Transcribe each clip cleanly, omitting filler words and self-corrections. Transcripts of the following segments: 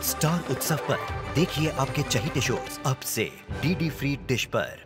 Star उत्सव पर देखिए आपके चहेते शोज अब से डीडी फ्री डिश पर।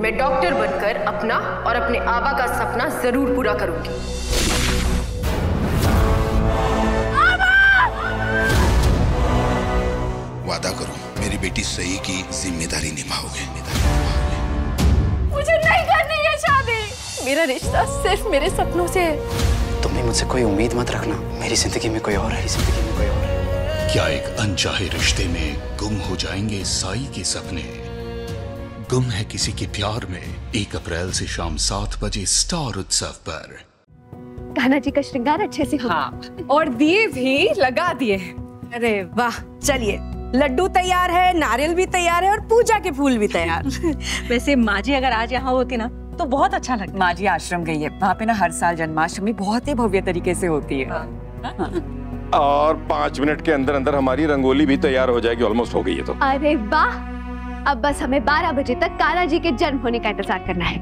मैं डॉक्टर बनकर अपना और अपने आबा का सपना जरूर पूरा करूंगी। वादा करो मेरी बेटी सही की जिम्मेदारी निभाओगे। मुझे नहीं करनी है शादी। मेरा रिश्ता सिर्फ मेरे सपनों से है। तुम भी मुझसे कोई उम्मीद मत रखना। मेरी जिंदगी में कोई और है, जिंदगी में कोई और है। क्या एक अनचाहे रिश्ते में गुम हो जाएंगे साई के सपने? गुम है किसी के प्यार में 1 अप्रैल से शाम 7 बजे स्टार उत्सव पर। कान्हा जी का श्रृंगार अच्छे से होगा। हाँ, और दिए भी लगा दिए। अरे वाह, चलिए लड्डू तैयार है, नारियल भी तैयार है और पूजा के फूल भी तैयार। वैसे माँ जी अगर आज यहाँ होती ना तो बहुत अच्छा लगता। माँ जी आश्रम गई है, वहाँ पे ना हर साल जन्माष्टमी बहुत ही भव्य तरीके से होती है। और 5 मिनट के अंदर अंदर हमारी रंगोली भी तैयार हो जाएगी। ऑलमोस्ट हो गई है तो। अरे वाह, अब बस हमें 12 बजे तक कान्हा जी के जन्म होने का इंतजार करना है।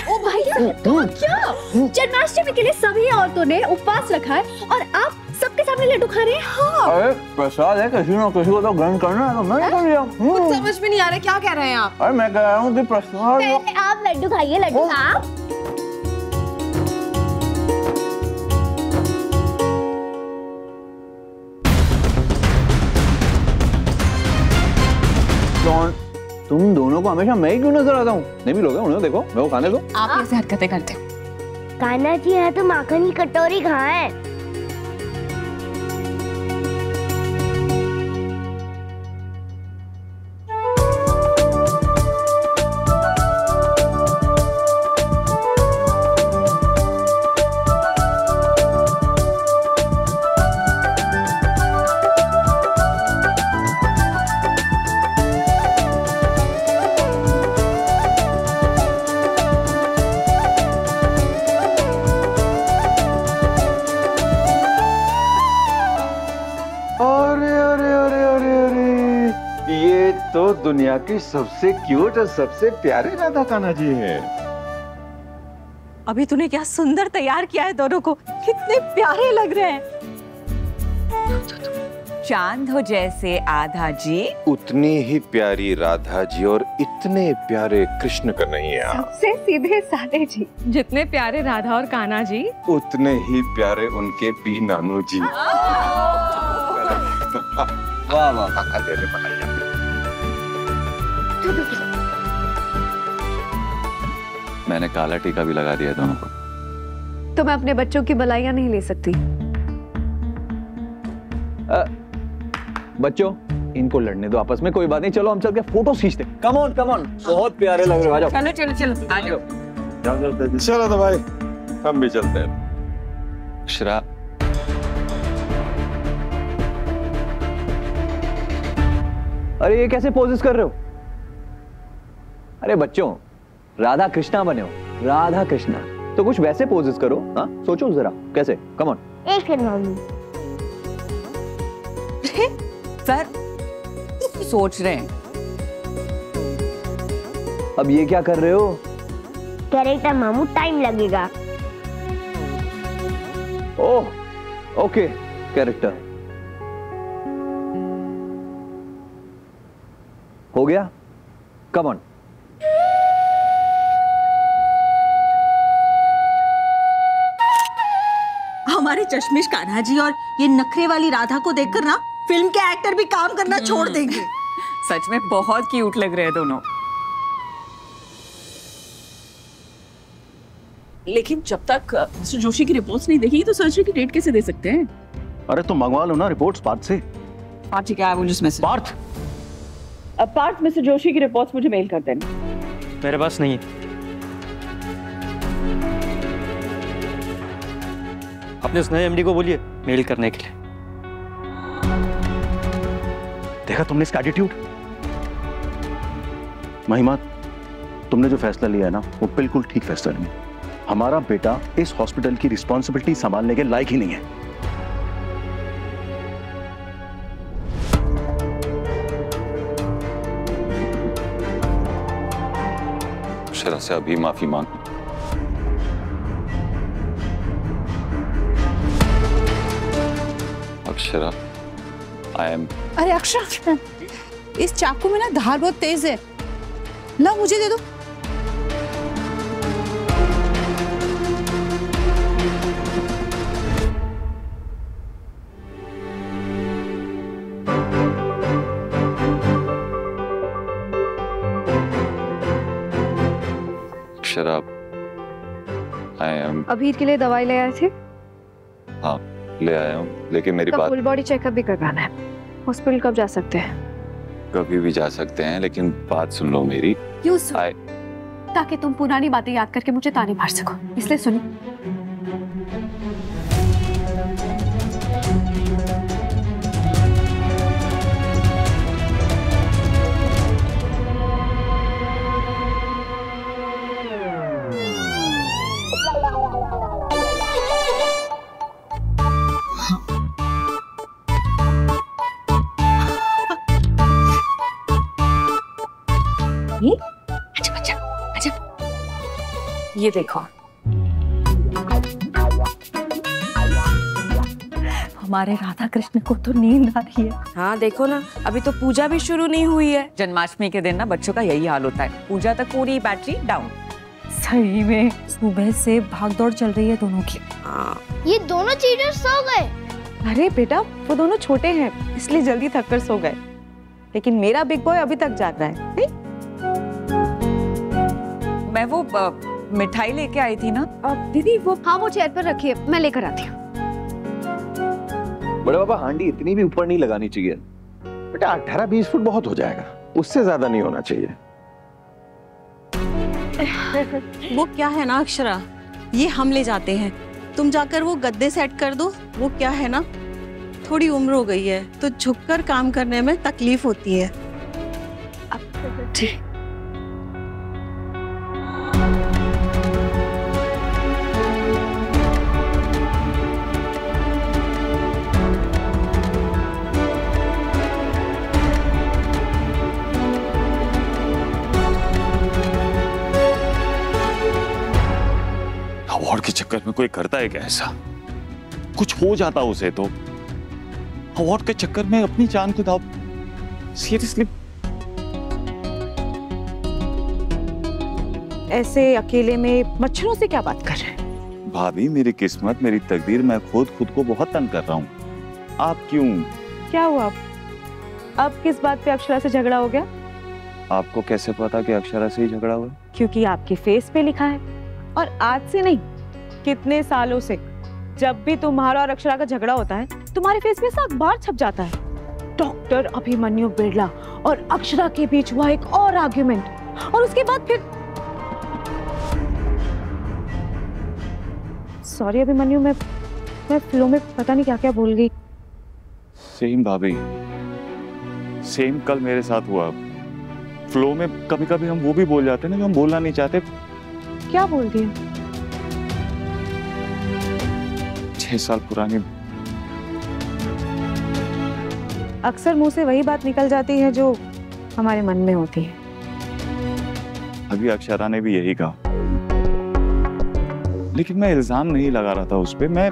ओ भाई, क्या? जन्माष्टमी के लिए सभी औरतों ने उपवास रखा है और आप सबके सामने लड्डू खा रहे हैं। हाँ। अरे प्रसाद है, किसी ना किसी को तो ग्रहण करना है, तो मैंने कर लिया। कुछ समझ में नहीं आ रहा, क्या कह रहे हैं आप? अरे मैं कह रहा हूँ कि प्रसाद। पहले आप लड्डू खाइए, लड्डू आप। तुम दोनों को हमेशा मैं ही क्यों नजर आता हूँ? नहीं भी लोगे उन्हें, देखो मैं वो खाने दो। आप ऐसे हरकतें करते। कान्हा जी है तो माखन की कटोरी कहाँ है? तो दुनिया की सबसे क्यूट और सबसे प्यारे राधा कान्हा जी हैं। अभी तूने क्या सुंदर तैयार किया है दोनों को, कितने प्यारे लग रहे हैं। चांद हो जैसे आधा जी, उतनी ही प्यारी राधा जी और इतने प्यारे कृष्ण कन्हैया। सबसे सीधे साधे जी। जितने प्यारे राधा और कान्हा जी, उतने ही प्यारे उनके पी नानू जी। वाह वाह। मैंने काला टीका भी लगा दिया दोनों को। तो मैं अपने बच्चों की भलाइयां नहीं ले सकती। बच्चों इनको लड़ने दो आपस में, कोई बात नहीं। चलो हम चल के फोटो खींचते। कम ऑन बहुत प्यारे लग रहे हो। आ जाओ। चलो चलो चलो आ जाओ। चलो तो भाई हम भी चलते हैं। श्रा अरे ये कैसे पोजेस कर रहे हो? अरे बच्चों राधा कृष्णा बने हो, राधा कृष्णा तो कुछ वैसे पोजेस करो। हाँ सोचो जरा कैसे। Come on. एक सेकंड मम्मी। सर सोच रहे हैं। अब ये क्या कर रहे हो? कैरेक्टर मामू, टाइम लगेगा। ओह ओके, कैरेक्टर हो गया। Come on. हमारे चश्मिश कान्हा जी और ये नखरे वाली राधा को देखकर ना फिल्म के एक्टर भी काम करना छोड़ देंगे। सच में बहुत क्यूट लग रहे हैं दोनों। लेकिन जब तक मिस्टर जोशी की रिपोर्ट्स नहीं देखी तो सर्जरी की डेट कैसे दे सकते हैं? अरे तो मंगवा लो ना रिपोर्ट्स पार्थ से। पार्थ जी क्या है, मुझे मैसेज। पार्थ पार्थ, मिस्टर जोशी की रिपोर्ट्स मुझे मेल कर देना। मेरे पास नहीं है। अपने उस नए एमडी को बोलिए मेल करने के लिए। देखा तुमने इसका एटीट्यूड? महिमा, तुमने जो फैसला लिया है ना वो बिल्कुल ठीक फैसला नहीं। हमारा बेटा इस हॉस्पिटल की रिस्पॉन्सिबिलिटी संभालने के लायक ही नहीं है। अक्षरा से अभी माफी मांग। Akshara, I am. अरे अक्षरा, इस चाकू में ना धार बहुत तेज है, ला मुझे दे दो। Akshara, I am. अभीर के लिए दवाई ले आए थे? हाँ ले आया हूँ, लेकिन मेरी बात। फुल बॉडी चेकअप भी करवाना है। हॉस्पिटल कब जा सकते हैं? कभी भी जा सकते हैं, लेकिन बात सुन लो मेरी। क्यों सुन? ताकि तुम पुरानी बातें याद करके मुझे ताने मार सको, इसलिए सुनो। ये देखो, हमारे राधा कृष्ण को तो नींद आ रही है। हाँ देखो ना, अभी तो पूजा भी शुरू नहीं हुई है। जन्माष्टमी के दिन ना बच्चों का यही हाल होता है, पूजा तक पूरी बैटरी डाउन। सही में सुबह से भागदौड़ चल रही है दोनों की। ये दोनों चीटर सो गए। अरे बेटा, वो दोनों छोटे हैं इसलिए जल्दी थक कर सो गए, लेकिन मेरा बिग बॉय अभी तक जाग रहा है। नहीं? मैं वो मिठाई लेके आई थी ना। दीदी वो, हाँ वो चेयर पर रखिए, मैं लेकर आती हूँ। बड़े पापा, हांडी इतनी भी ऊपर नहीं लगानी चाहिए। बेटा 18-20 फुट बहुत हो जाएगा, उससे ज्यादा नहीं होना चाहिए। वो क्या है ना अक्षरा, ये हम ले जाते हैं, तुम जाकर वो गद्दे सेट कर दो। वो क्या है ना, थोड़ी उम्र हो गई है तो झुककर काम करने में तकलीफ होती है। ठीक। अवार्ड के चक्कर में कोई करता है क्या ऐसा? कुछ हो जाता उसे तो। अवार्ड के चक्कर में अपनी जान को दाव। सीरियसली ऐसे अकेले में मच्छरों से क्या बात कर रहे हैं? भाभी, मेरी किस्मत, मेरी तकदीर, मैं खुद को बहुत तंग कर रहा हूँ। आप क्यों? क्या हुआ? अब किस बात पे अक्षरा से झगड़ा हो गया? आपको कैसे पता कि अक्षरा से ही झगड़ा हुआ? क्योंकि आपके फेस पे लिखा है, और आज से नहीं, कितने सालों से जब भी तुम्हारा और अक्षरा का झगड़ा होता है, तुम्हारे फेस पे ऐसा अखबार छप जाता है, डॉक्टर अभिमन्यु बिरला और अक्षरा के बीच हुआ एक और आर्ग्यूमेंट, और उसके बाद फिर। सॉरी अभिमन्यु, मैं फ्लो में पता नहीं क्या क्या भूल गई। सेम भाभी, सेम कल मेरे साथ हुआ। फ्लो में कभी कभी हम वो भी बोल जाते हैं ना जो हम बोलना नहीं चाहते। क्या बोल दिया? 6 साल पुरानी। अक्सर मुंह से वही बात निकल जाती है जो हमारे मन में होती है। अभी अक्षरा ने भी यही कहा, लेकिन मैं इल्जाम नहीं लगा रहा था उस पे। मैं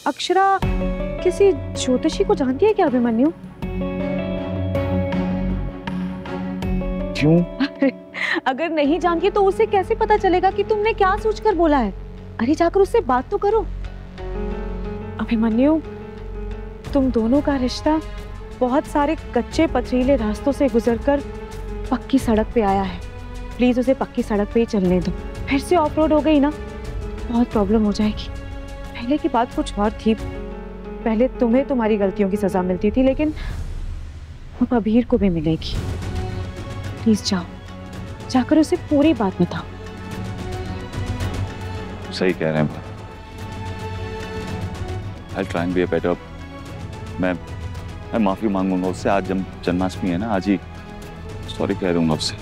अक्षरा किसी ज्योतिषी को जानती है क्या अभिमन्यु? क्यों? अगर नहीं जानती तो उसे कैसे पता चलेगा कि तुमने क्या सोचकर बोला है? अरे जाकर उससे बात तो करो। अभिमन्यु, तुम दोनों का रिश्ता बहुत सारे कच्चे पथरीले रास्तों से गुजरकर पक्की सड़क पे आया है। प्लीज उसे पक्की सड़क पे ही चलने दो। फिर से ऑफ रोड हो गई ना, बहुत प्रॉब्लम हो जाएगी। पहले की बात कुछ और थी, पहले तुम्हें तुम्हारी गलतियों की सजा मिलती थी, लेकिन अब अभीर को भी मिलेगी। प्लीज जाओ, जाकर उसे पूरी बात बताओ। सही कह रहे हैं। I'll try and be a better। मैं माफी मांगूंगा उससे। आज जन्माष्टमी है ना, आज ही सॉरी कह दूंगा उससे।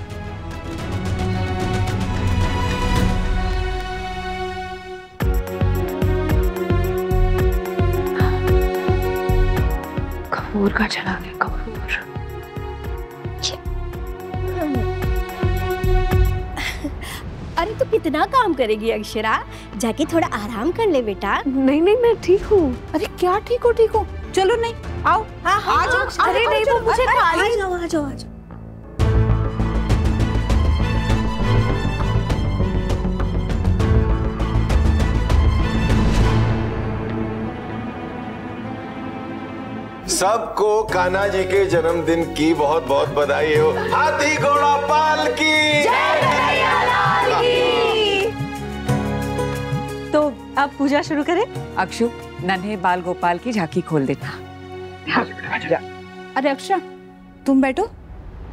कपूर का चला गया, कपूर। कितना काम करेगी अक्षरा, जाके थोड़ा आराम कर ले बेटा। नहीं नहीं मैं ठीक हूँ। अरे क्या ठीक हो, चलो नहीं आओ। हाँ हाँ, आ जाओ। अरे नहीं वो मुझे खाली। आ जाओ। सबको कान्हा जी के जन्मदिन की बहुत बहुत बधाई हो। हाथी घोड़ा पाल की जय कन्हैया लाल की। तो अब पूजा शुरू करें। अक्षु नन्हे बाल गोपाल की झांकी खोल देता। अरे अक्षरा तुम बैठो,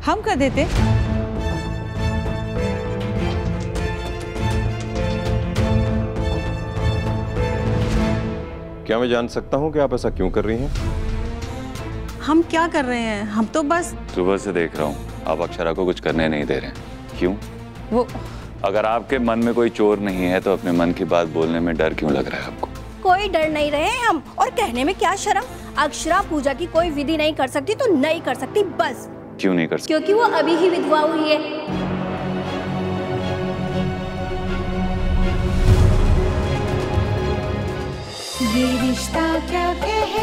हम कर देते। क्या मैं जान सकता हूँ कि आप ऐसा क्यों कर रही हैं? हम क्या कर रहे हैं, हम तो बस सुबह से देख रहा हूँ आप अक्षरा को कुछ करने नहीं दे रहे। क्यों? वो अगर आपके मन में कोई चोर नहीं है तो अपने मन की बात बोलने में डर क्यों लग रहा है आपको? कोई डर नहीं रहे हम, और कहने में क्या शर्म। अक्षरा पूजा की कोई विधि नहीं कर सकती तो नहीं कर सकती बस। क्यों नहीं कर सकती? क्योंकि वो अभी ही विधवा हुई है। ये रिश्ता क्या कहलाता